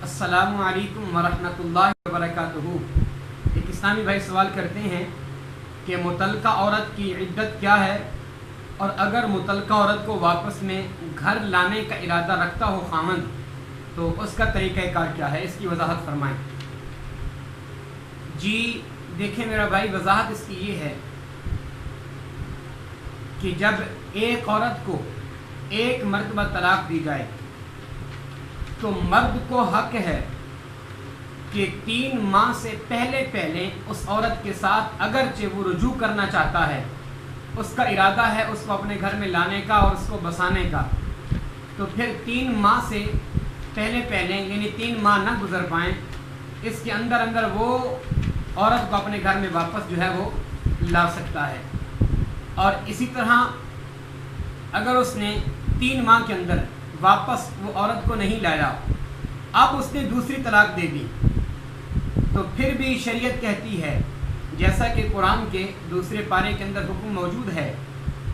अस्सलामु अलैकुम वरहमतुल्लाहि वबरकातुहू। एक इस्लामी भाई सवाल करते हैं कि मुतल्लका औरत की इद्दत क्या है, और अगर मुतल्लका औरत को वापस में घर लाने का इरादा रखता हो खामन, तो उसका तरीक़ाकार क्या है, इसकी वजाहत फरमाएं। जी देखें मेरा भाई, वजाहत इसकी ये है कि जब एक औरत को एक मरतबा तलाक दी जाए तो मर्द को हक है कि 3 माह से पहले उस औरत के साथ अगरचे वो रुजू करना चाहता है, उसका इरादा है उसको अपने घर में लाने का और उसको बसाने का, तो फिर 3 माह से पहले यानी 3 माह ना गुजर पाएँ, इसके अंदर वो औरत को अपने घर में वापस जो है वो ला सकता है। और इसी तरह अगर उसने 3 माह के अंदर वापस वो औरत को नहीं लाया, अब उसने दूसरी तलाक दे दी, तो फिर भी शरीयत कहती है, जैसा कि कुरान के दूसरे पारे के अंदर हुक्म मौजूद है,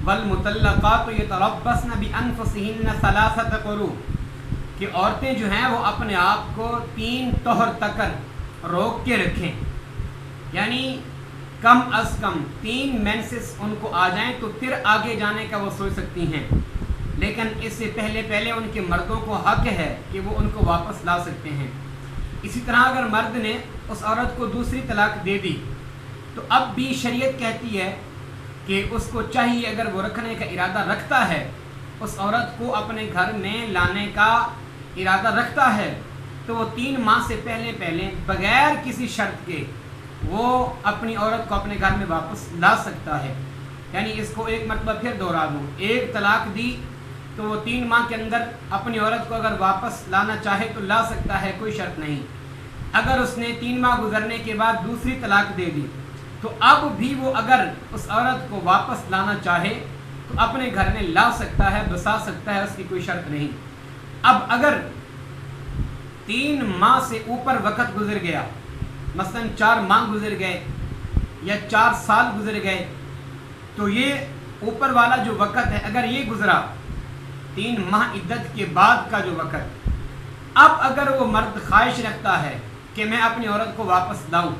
वल मुतल्लक़ातु यतरब्बस्न बिअन्फुसिहिन्न सलासत क़ुरू, कि औरतें जो हैं वो अपने आप को 3 तोहर तक रोक के रखें, यानी कम अज़ कम 3 मेंसेस उनको आ जाएं तो फिर आगे जाने का वो सोच सकती हैं, लेकिन इससे पहले उनके मर्दों को हक है कि वो उनको वापस ला सकते हैं। इसी तरह अगर मर्द ने उस औरत को दूसरी तलाक दे दी, तो अब भी शरीयत कहती है कि उसको चाहिए, अगर वो रखने का इरादा रखता है, उस औरत को अपने घर में लाने का इरादा रखता है, तो वो 3 माह से पहले बगैर किसी शर्त के वो अपनी औरत को अपने घर में वापस ला सकता है। यानी इसको एक मरतबा फिर दोहरा दूँ, एक तलाक दी तो वो 3 माह के अंदर अपनी औरत को अगर वापस लाना चाहे तो ला सकता है, कोई शर्त नहीं। अगर उसने 3 माह गुजरने के बाद दूसरी तलाक दे दी, तो अब भी वो अगर उस औरत को वापस लाना चाहे तो अपने घर में ला सकता है, बसा सकता है, उसकी कोई शर्त नहीं। अब अगर 3 माह से ऊपर वक़्त गुजर गया, मसलन 4 माह गुजर गए या 4 साल गुजर गए, तो ये ऊपर वाला जो वक़्त है, अगर ये गुजरा 3 माह इद्दत के बाद का जो वक़्त, अब अगर वो मर्द ख्वाहिश रखता है कि मैं अपनी औरत को वापस लाऊं,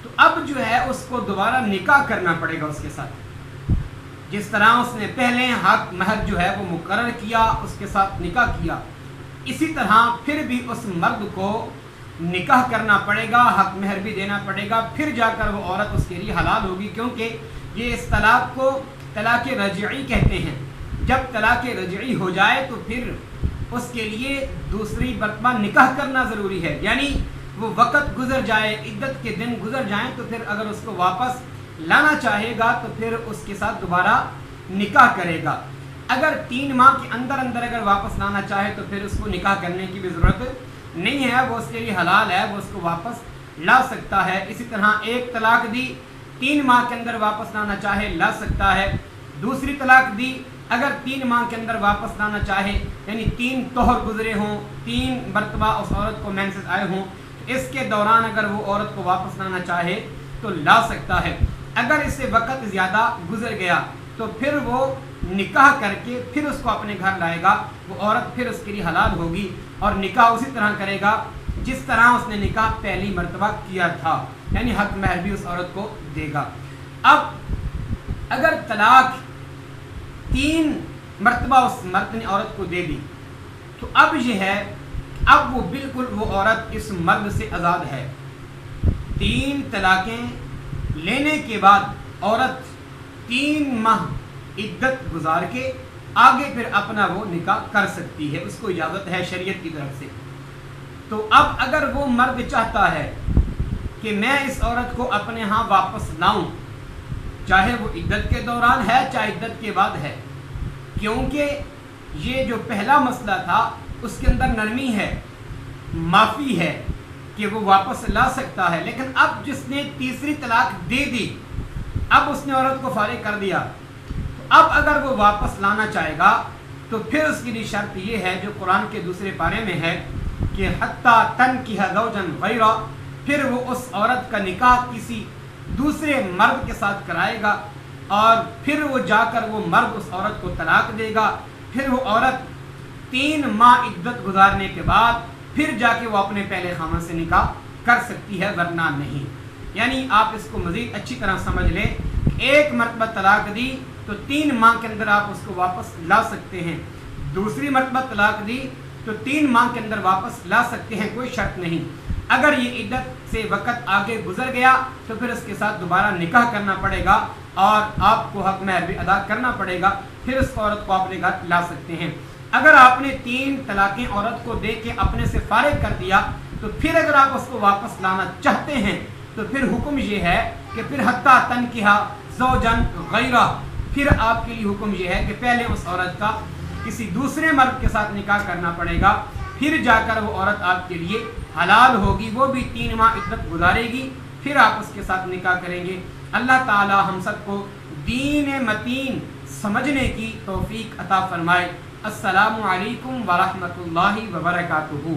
तो अब जो है उसको दोबारा निकाह करना पड़ेगा उसके साथ। जिस तरह उसने पहले हक महर जो है वो मुकर्रर किया, उसके साथ निकाह किया, इसी तरह फिर भी उस मर्द को निकाह करना पड़ेगा, हक महर भी देना पड़ेगा, फिर जाकर वो औरत उसके लिए हलाल होगी। क्योंकि ये इस तलाक को तलाक़ रजई कहते हैं। जब तलाक़ रजई हो जाए तो फिर उसके लिए दूसरी मरतबा निकाह करना ज़रूरी है, यानी वो वक़्त गुजर जाए, इद्दत के दिन गुजर जाएं, तो फिर अगर उसको वापस लाना चाहेगा तो फिर उसके साथ दोबारा निकाह करेगा। अगर 3 माह के अंदर अगर वापस लाना चाहे तो फिर उसको निकाह करने की भी ज़रूरत नहीं है, वो उसके लिए हलाल है, वो उसको वापस ला सकता है। इसी तरह एक तलाक दी, 3 माह के अंदर वापस लाना चाहे ला सकता है। दूसरी तलाक दी, अगर 3 माह के अंदर वापस लाना चाहे, यानी 3 तोहर गुजरे हों, 3 मरतबा उस औरत को मेंसेस आए हों, तो इसके दौरान अगर वो औरत को वापस लाना चाहे तो ला सकता है। अगर इससे वक़्त ज़्यादा गुजर गया तो फिर वो निकाह करके फिर उसको अपने घर लाएगा, वो औरत फिर उसके लिए हलाल होगी, और निकाह उसी तरह करेगा जिस तरह उसने निकाह पहली मरतबा किया था, यानी हक महर भी उस औरत को देगा। अब अगर तलाक 3 मरतबा उस मर्द ने औरत को दे दी, तो अब ये है, अब वो बिल्कुल वो औरत इस मर्द से आज़ाद है। 3 तलाक़ें लेने के बाद औरत 3 माह इद्दत गुजार के आगे फिर अपना वो निकाह कर सकती है, उसको इजाज़त है शरीयत की तरफ से। तो अब अगर वो मर्द चाहता है कि मैं इस औरत को अपने यहाँ वापस लाऊं, चाहे वो इद्दत के दौरान है चाहे इद्दत के बाद है, क्योंकि ये जो पहला मसला था उसके अंदर नरमी है, माफ़ी है कि वो वापस ला सकता है, लेकिन अब जिसने तीसरी तलाक दे दी, अब उसने औरत को फारिग कर दिया, तो अब अगर वो वापस लाना चाहेगा तो फिर उसके लिए शर्त ये है जो कुरान के दूसरे पारे में है कि हत्ता तनकिह ज़ौजन गैरा, फिर वो उस औरत का निकाह किसी दूसरे मर्द के साथ कराएगा, और फिर वो जाकर वो मर्द उस औरत को तलाक देगा, फिर वो औरत 3 माह इद्दत गुजारने के बाद پھر جا کے وہ اپنے پہلے خامن سے نکاح کر سکتی ہے، ورنہ نہیں۔ یعنی آپ اس کو مزید اچھی طرح سمجھ لیں، ایک مرتبہ طلاق دی تو 3 ماہ کے اندر آپ اس کو واپس لا سکتے ہیں، دوسری مرتبہ طلاق دی تو 3 ماہ کے اندر واپس لا سکتے ہیں، کوئی شرط نہیں۔ اگر یہ عدت سے وقت آگے گزر گیا تو پھر اس کے ساتھ دوبارہ نکاح کرنا پڑے گا اور آپ کو حق مہر بھی ادا کرنا پڑے گا، پھر اس عورت کو اپنے گھر لا سکتے ہیں۔ اگر آپ نے 3 طلاقیں عورت کو دے کے اپنے سے فارغ کر دیا تو پھر اگر آپ اس کو واپس لانا چاہتے ہیں تو پھر حکم یہ ہے کہ پھر حتیٰ تنکحہ زوجن غیرہ، پھر آپ کے لیے حکم یہ ہے کہ پہلے اس عورت کا کسی دوسرے مرد کے ساتھ نکاح کرنا پڑے گا، پھر جا کر وہ عورت آپ کے لیے حلال ہوگی، وہ بھی 3 ماہ عدت گزارے گی، پھر آپ اس کے ساتھ نکاح کریں گے۔ اللہ تعالی ہم سب کو دین متین سمجھنے کی توفیق عطا فرمائے۔ السلام علیکم ورحمۃ اللہ وبرکاتہ۔